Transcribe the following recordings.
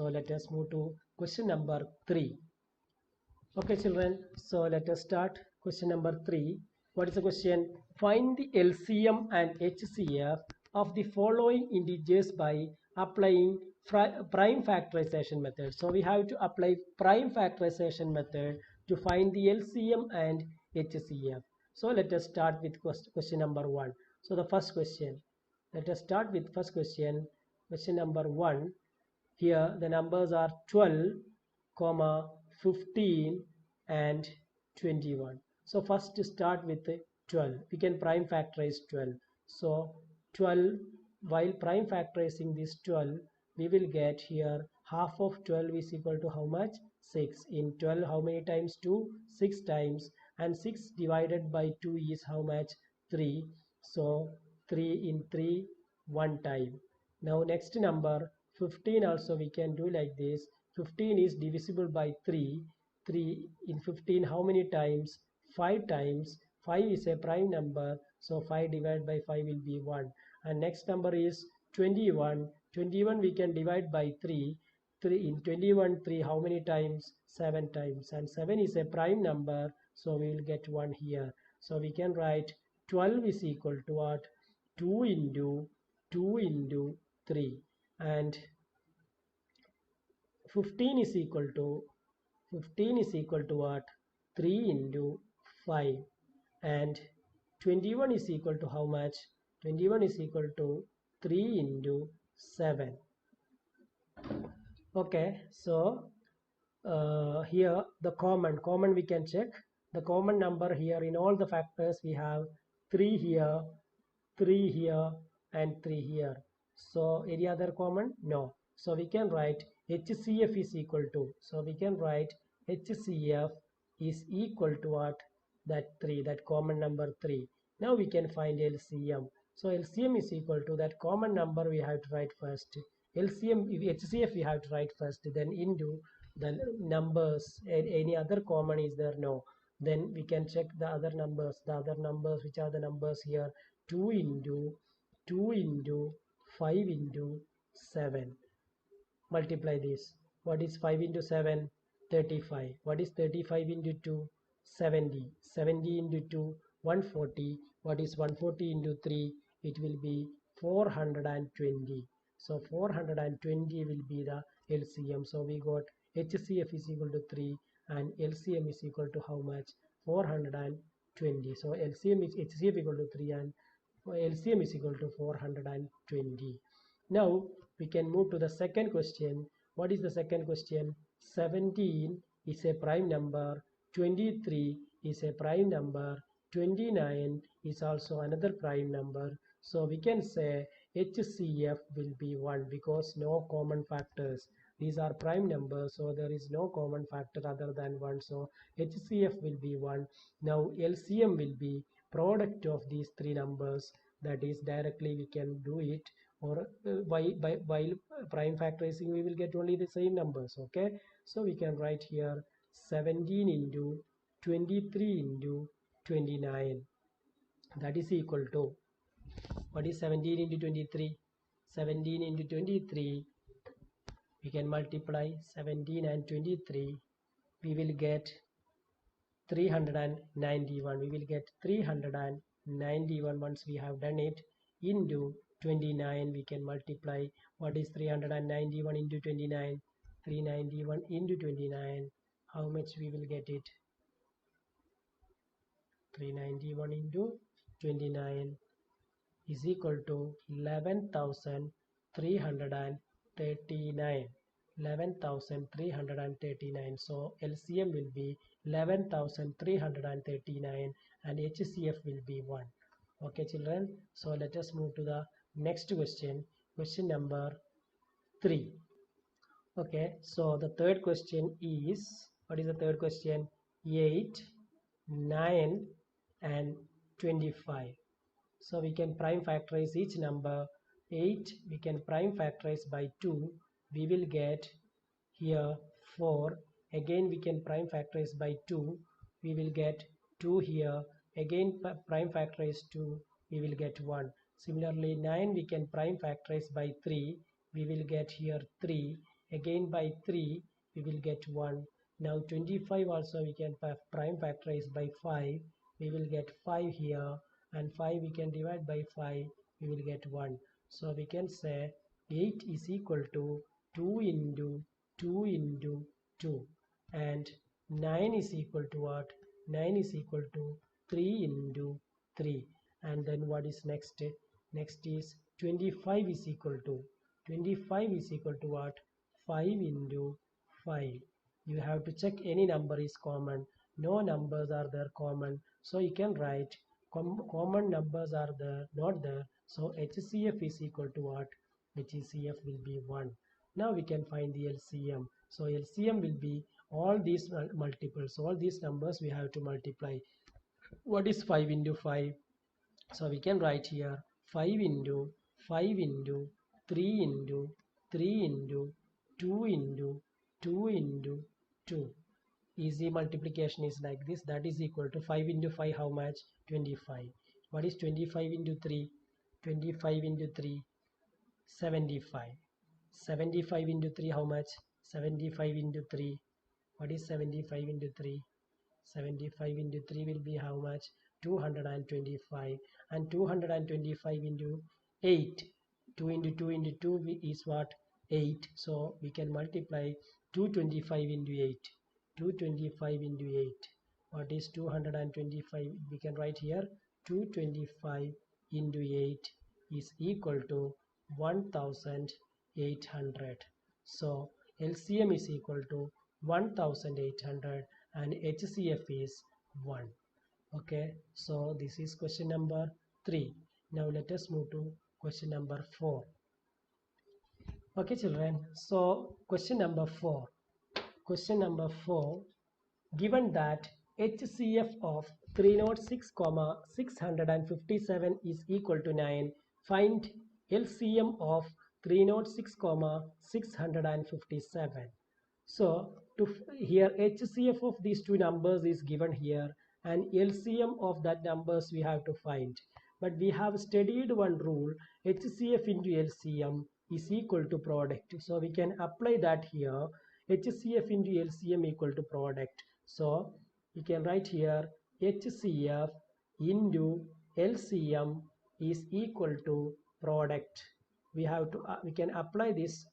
So let us move to question number 3. Okay children, so let us start question number 3. What is the question? Find the LCM and HCF of the following integers by applying prime factorization method. So we have to apply prime factorization method to find the LCM and HCF. So let us start with question number 1. So the first question, let us start with first question. Question number 1. Here the numbers are 12, 15 and 21. So first to start with 12. We can prime factorize 12. So 12, while prime factorizing this 12, we will get here half of 12 is equal to how much? 6. In 12, how many times? 2? 6 times. And 6 divided by 2 is how much? 3. So 3 in 3, 1 time. Now next number 15 also we can do like this. 15 is divisible by 3. 3 in 15 how many times? 5 times. 5 is a prime number, so 5 divided by 5 will be 1. And next number is 21. 21 we can divide by 3. 3 in 21, 3 how many times? 7 times. And 7 is a prime number, so we will get 1 here. So we can write 12 is equal to what? 2 into 2 into 3. And 15 is equal to what? 3 into 5. And 21 is equal to how much? 21 is equal to 3 into 7. Okay, so here the common we can check. The common number here in all the factors we have 3 here, 3 here and 3 here. So any other common? No. So we can write HCF is equal to. So we can write HCF is equal to what? That 3, that common number 3. Now we can find LCM. So LCM is equal to that common number we have to write first. LCM, HCF we have to write first, then into the numbers. Any other common is there? No. Then we can check the other numbers. The other numbers, which are the numbers here? 2 into 5 into 7. Multiply this. What is 5 into 7? 35. What is 35 into 2? 70. 70 into 2? 140. What is 140 into 3? It will be 420. So 420 will be the LCM. So we got HCF is equal to 3 and LCM is equal to how much? 420. So LCM is HCF equal to 3 and LCM is equal to 420. Now we can move to the second question. What is the second question? 17 is a prime number, 23 is a prime number, 29 is also another prime number. So we can say HCF will be 1 because no common factors. These are prime numbers, so there is no common factor other than 1. So HCF will be 1. Now LCM will be product of these three numbers. That is, directly we can do it, or while prime factorizing we will get only the same numbers. Okay, so we can write here 17 into 23 into 29. That is equal to, what is 17 into 23? 17 into 23, we can multiply 17 and 23. We will get 391. We will get 391 once we have done it, into 29. We can multiply. What is 391 into 29? 391 into 29. How much we will get it? 391 into 29 is equal to 11,339. 11,339. So LCM will be 11,339 and HCF will be 1. Okay children, so let us move to the next question. Question number 3. Okay, so the third question is, what is the third question? 8, 9 and 25. So we can prime factorize each number. 8 we can prime factorize by 2. We will get here 4. Again we can prime factorize by 2. We will get 2 here. Again prime factorize 2. We will get 1. Similarly 9 we can prime factorize by 3. We will get here 3. again by 3 we will get 1. Now 25 also we can prime factorize by 5, we will get 5 here, and 5 we can divide by 5, we will get 1. So we can say 8 is equal to 2 into 2 into 2, and 9 is equal to what? 9 is equal to 3 into 3. And then what is next? Next is 25 is equal to what? 5 into 5. You have to check any number is common. No numbers are there common, so you can write common numbers are there, not there. So HCF is equal to what? HCF will be 1. Now we can find the LCM. So LCM will be all these multiples, all these numbers we have to multiply. What is 5 into 5? So we can write here 5 into 5 into 3 into 3 into 2 into 2 into 2. Easy multiplication is like this. That is equal to 5 into 5, how much? 25. What is 25 into 3? 25 into 3, 75. 75 into 3, how much? 75 into 3. What is 75 into 3? 75 into 3 will be how much? 225. And 225 into 8. 2 into 2 into 2 is what? 8. So we can multiply 225 into 8. 225 into 8. What is 225? We can write here 225 into 8 is equal to 1800. So LCM is equal to 1800 and HCF is 1. Okay, so this is question number 3. Now let us move to question number 4. Okay children, so question number 4. Question number 4, given that HCF of 306, 657 is equal to 9, find LCM of 306, 657. So here HCF of these two numbers is given here, and LCM of that numbers we have to find. But we have studied one rule, HCF into LCM is equal to product. So we can apply that here. HCF into LCM equal to product. So we can write here HCF into LCM is equal to product. We can apply this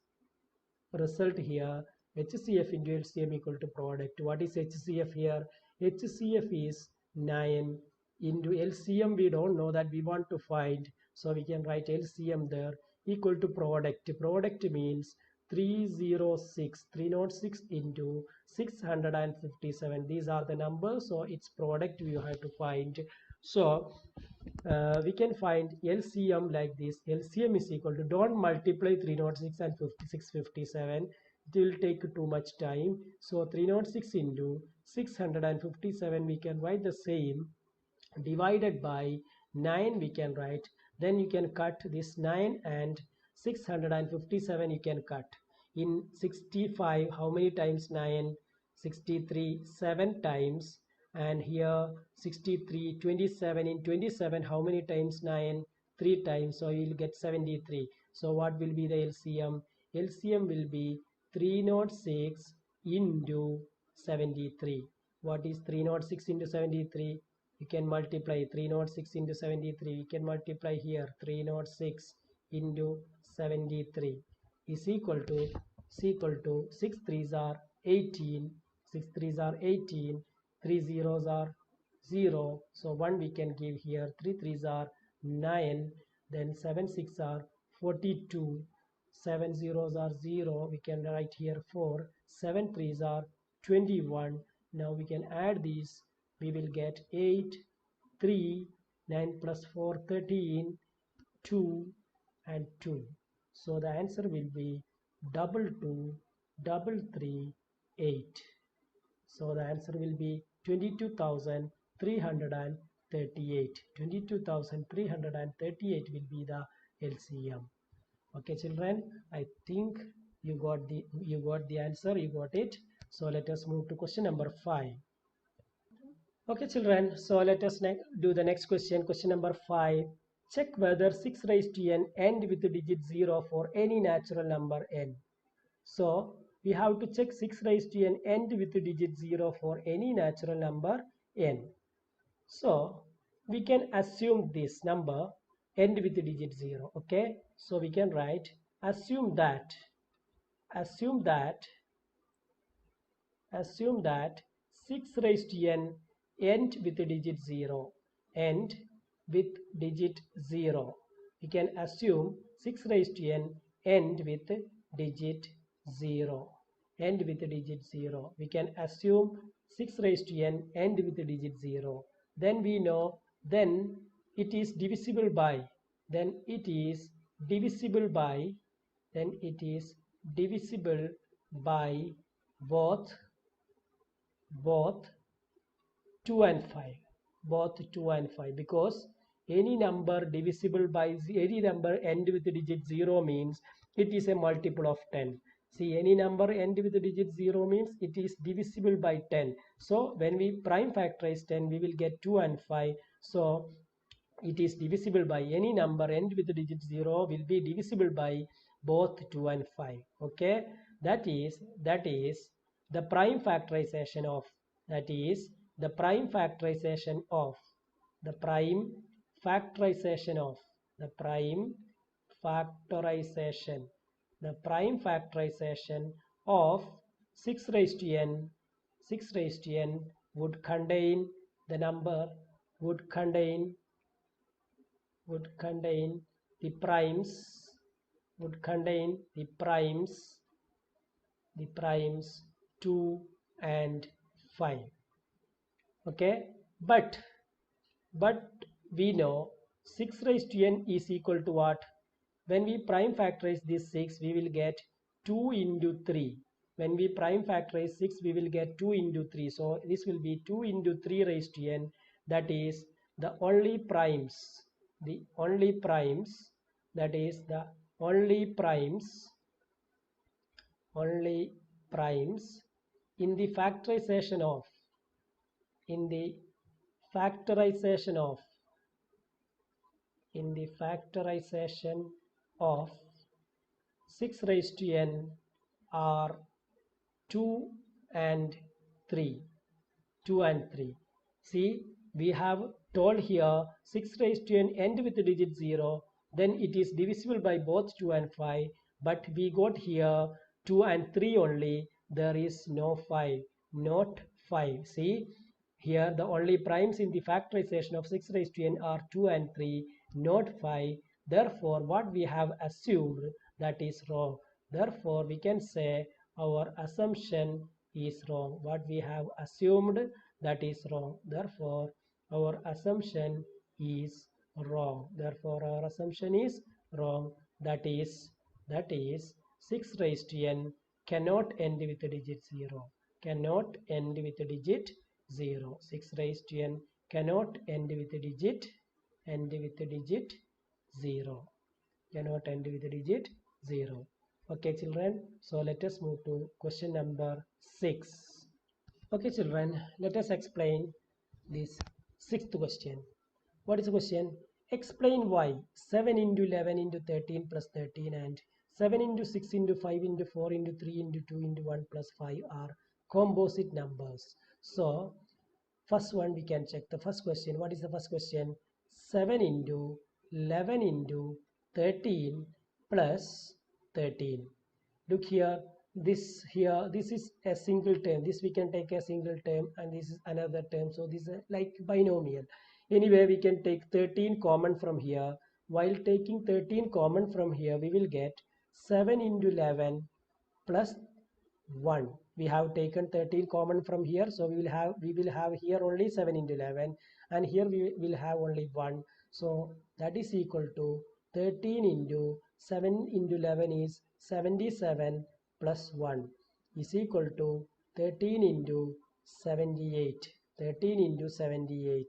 result here. HCF into LCM equal to product. What is HCF here? HCF is 9 into LCM. We don't know that, we want to find. So we can write LCM there equal to product. Product means 306 into 657. These are the numbers. So its product we have to find. So we can find LCM like this. LCM is equal to, don't multiply 306 and 657. It will take too much time. So 306 into 657 we can write the same, divided by 9 we can write. Then you can cut this 9 and 657 you can cut. In 65, how many times 9? 63, 7 times. And here 63, 27. In 27, how many times 9? 3 times. So you will get 73. So what will be the LCM? LCM will be 306 into 73. What is 306 into 73? You can multiply 306 into 73. We can multiply here 306 into 73 is equal to 6 3s are 18, 6 3s are 18, 3 zeros are 0. So 1 we can give here, 3 3s are 9, then 7 6 are 42, 7 zeros are 0. We can write here 4, 7 3s are 21. Now we can add these. We will get 8, 3, 9 plus 4, 13, 2 and 2. So the answer will be 22338. So the answer will be 22,338. 22,338 will be the LCM. Okay children, I think you got the answer, you got it. So let us move to question number 5. Okay children, so let us do the next question. Question number 5. Check whether 6 raised to n end with the digit 0 for any natural number n. So we have to check 6 raised to n end with the digit 0 for any natural number n. So we can assume this number end with the digit 0. Okay, so we can write assume that assume that 6 raised to n end with the digit 0 end with digit 0. We can assume 6 raised to n end with digit 0 end with digit 0. We can assume 6 raised to n end with digit 0. Then we know then it is divisible by then it is divisible by then it is divisible by both 2 and 5, both 2 and 5, because any number divisible by any number end with the digit 0 means it is a multiple of 10. See, any number end with the digit 0 means it is divisible by 10. So when we prime factorize 10, we will get 2 and 5. So it is divisible by any number end with the digit 0 will be divisible by both 2 and 5. Okay, that is the prime factorization of that is the prime factorization of the prime factorization of the prime factorization the prime factorization of 6 raised to n 6 raised to n would contain the number would contain the primes would contain the primes 2 and 5. Okay, but we know 6 raised to n is equal to what? When we prime factorize this 6, we will get 2 into 3. When we prime factorize 6, we will get 2 into 3. So this will be 2 into 3 raised to n. That is the only primes. The only primes. That is the only primes. Only primes in the factorization of. In the factorization of. In the factorization of 6 raised to n are 2 and 3. 2 and 3. See, we have told here 6 raised to n end with the digit 0. Then it is divisible by both 2 and 5. But we got here 2 and 3 only. There is no 5. Not 5. See, here the only primes in the factorization of 6 raised to n are 2 and 3, not 5. Therefore, what we have assumed, that is wrong. Therefore, we can say our assumption is wrong. What we have assumed, that is wrong. Therefore, our assumption is wrong. Therefore, our assumption is wrong. That is 6 raised to n cannot end with the digit 0. Cannot end with the digit 0. 6 raised to n cannot end with the digit 0. Cannot end with the digit 0. Okay, children. So let us move to question number 6. Okay, children. Let us explain this sixth question. What is the question? Explain why 7 into 11 into 13 plus 13 and 7 into 6 into 5 into 4 into 3 into 2 into 1 plus 5 are composite numbers. So first one we can check the first question. What is the first question? 7 into 11 into 13 plus 13. Look here, this is a single term. This we can take a single term and this is another term. So this is like binomial. Anyway, we can take 13 common from here. While taking 13 common from here, we will get 7 into 11 plus 1. We have taken 13 common from here, so we will have here only 7 into 11 and here we will have only 1. So that is equal to 13 into 7 into 11 is 77 plus 1 is equal to 13 into 78. 13 into 78,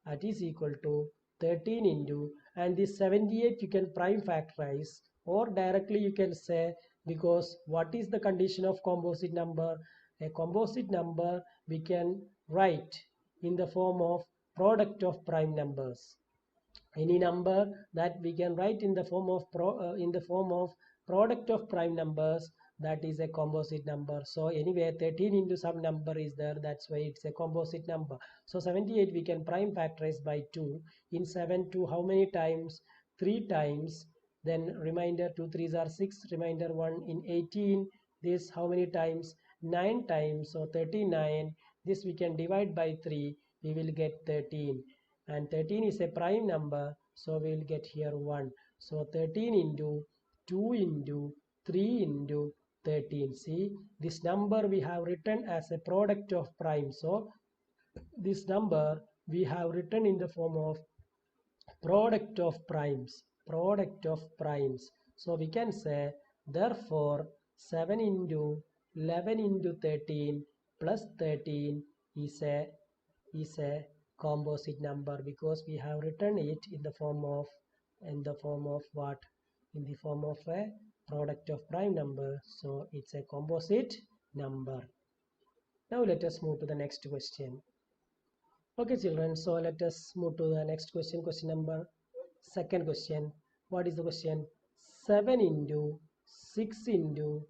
that is equal to 13 into, and this 78 you can prime factorize or directly you can say, because what is the condition of composite number? A composite number we can write in the form of product of prime numbers. Any number that we can write in the form of product of prime numbers, that is a composite number. So anyway, 13 into some number is there, that's why it's a composite number. So 78 we can prime factorize by 2. In 7, 2 how many times? 3 times. Then remainder 2 3s are 6, remainder 1. In 18, this how many times? 9 times. So 39. This we can divide by 3, we will get 13, and 13 is a prime number, so we will get here 1. So 13 into 2 into 3 into 13. See, this number we have written as a product of prime. So this number we have written in the form of product of primes, product of primes. So we can say, therefore 7 into 11 into 13 plus 13 is a composite number, because we have written it in the form of what? In the form of a product of prime number. So it's a composite number. Now let us move to the next question. Okay, children, so let us move to the next question. Question number second question. What is the question? 7 into 6 into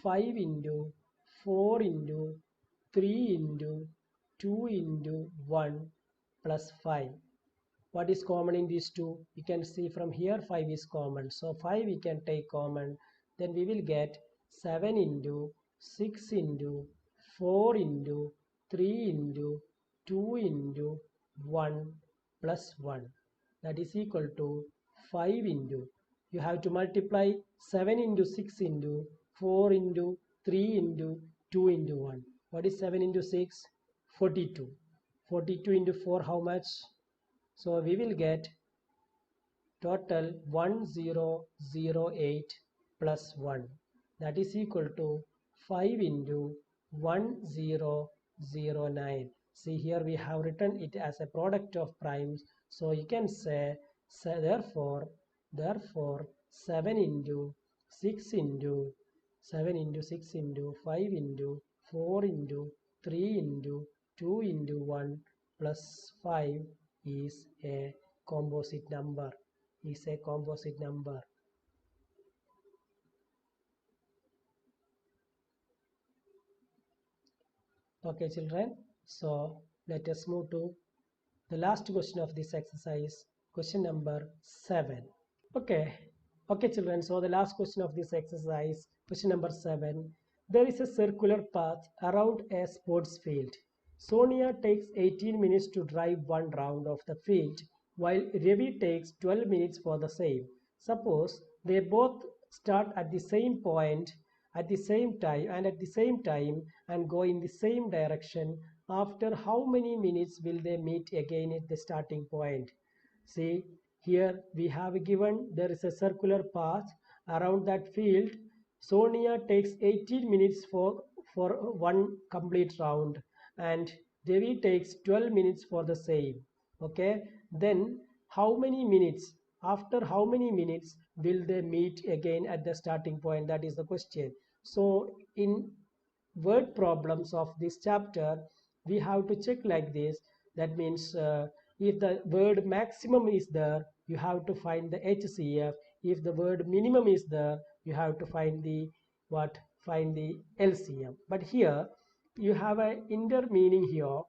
5 into 4 into 3 into 2 into 1 plus 5. What is common in these two? You can see from here 5 is common. So 5 we can take common. Then we will get 7 into 6 into 4 into 3 into 2 into 1 plus 1. That is equal to 5 into. You have to multiply 7 into 6 into 4 into 3 into 2 into 1. What is 7 into 6? 42. 42 into 4 how much? So we will get total 1008 plus 1. That is equal to 5 into 1009. See, here we have written it as a product of primes. So you can say, therefore 7 into 6 into 7 into 6 into 5 into 4 into 3 into 2 into 1 plus 5 is a composite number. Is a composite number. Okay, children. So let us move to the last question of this exercise. Question number 7. Okay. Okay, children. So the last question of this exercise, question number 7. There is a circular path around a sports field. Sonia takes 18 minutes to drive one round of the field, while Ravi takes 12 minutes for the same. Suppose they both start at the same point at the same time and go in the same direction. After how many minutes will they meet again at the starting point? See, here we have given there is a circular path around that field. Sonia takes 18 minutes for one complete round, and Devi takes 12 minutes for the same. Okay, then how many minutes? After how many minutes will they meet again at the starting point? That is the question. So in word problems of this chapter, we have to check like this. That means if the word maximum is there, you have to find the HCF. If the word minimum is there, you have to find the what? Find the LCM. But here you have an inner meaning here.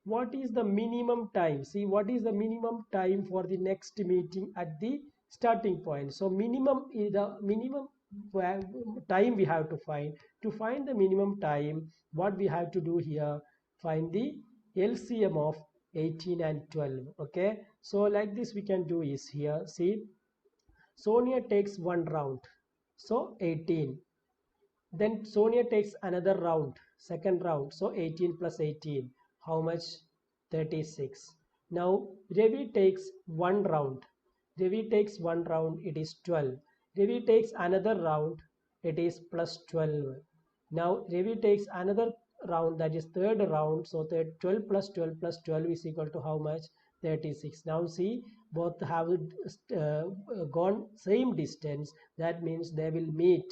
What is the minimum time? See, what is the minimum time for the next meeting at the starting point? So minimum is the minimum time we have to find. To find the minimum time, what we have to do here, find the LCM of 18 and 12. Okay, so like this we can do is here, see, Sonia takes one round, so 18. Then Sonia takes another round, second round, so 18 plus 18, how much? 36. Now Ravi takes one round. Ravi takes one round, it is 12. Ravi takes another round, it is plus 12. Now Ravi takes another round, that is third round, so 12 plus 12 plus 12 is equal to how much? 36. Now see, both have gone same distance. That means they will meet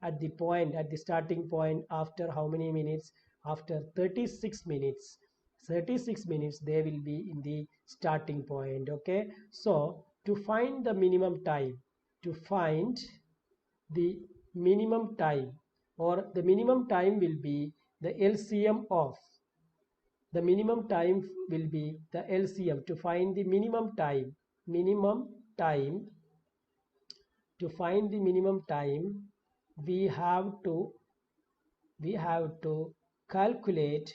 at the point, at the starting point, after how many minutes? After 36 minutes. 36 minutes they will be in the starting point. Okay, so to find the minimum time, to find the minimum time, or the minimum time will be the LCM of the minimum time will be the LCM. To find the minimum time to find the minimum time, we have to we have to calculate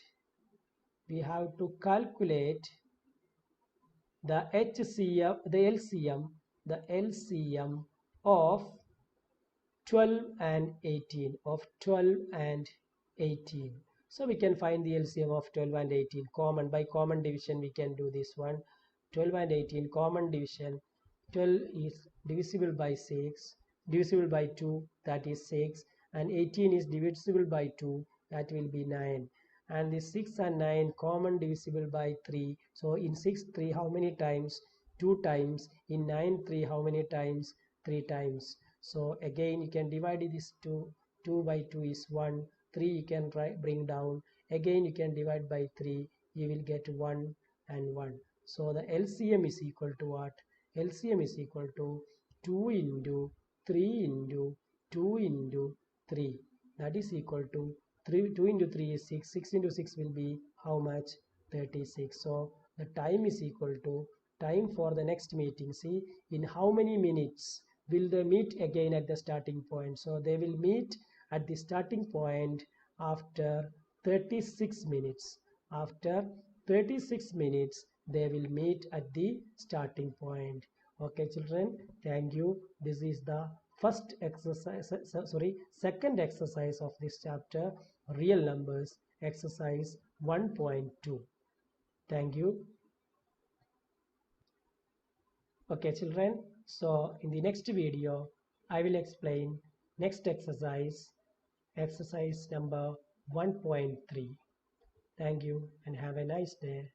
we have to calculate the HCM, the LCM of 12 and 18, So we can find the LCM of 12 and 18 common. By common division we can do this one. 12 and 18 common division. 12 is divisible by 6, divisible by 2, that is 6, and 18 is divisible by 2, that will be 9. And the 6 and 9 common divisible by 3. So in 6 3 how many times? 2 times. In 9 3 how many times? 3 times. So again you can divide this 2 by 2 is 1, 3 you can bring down, again you can divide by 3, you will get 1 and 1. So the LCM is equal to what? LCM is equal to 2 into 3 into 2 into 3, that is equal to 2 into 3 is 6, 6 into 6 will be how much? 36. So the time is equal to time for the next meeting. See, in how many minutes will they meet again at the starting point? So they will meet at the starting point after 36 minutes. After 36 minutes, they will meet at the starting point. Okay, children, thank you. This is the first exercise, second exercise of this chapter, real numbers, exercise 1.2. Thank you. Okay, children, so in the next video, I will explain next exercise, exercise number 1.3. Thank you and have a nice day.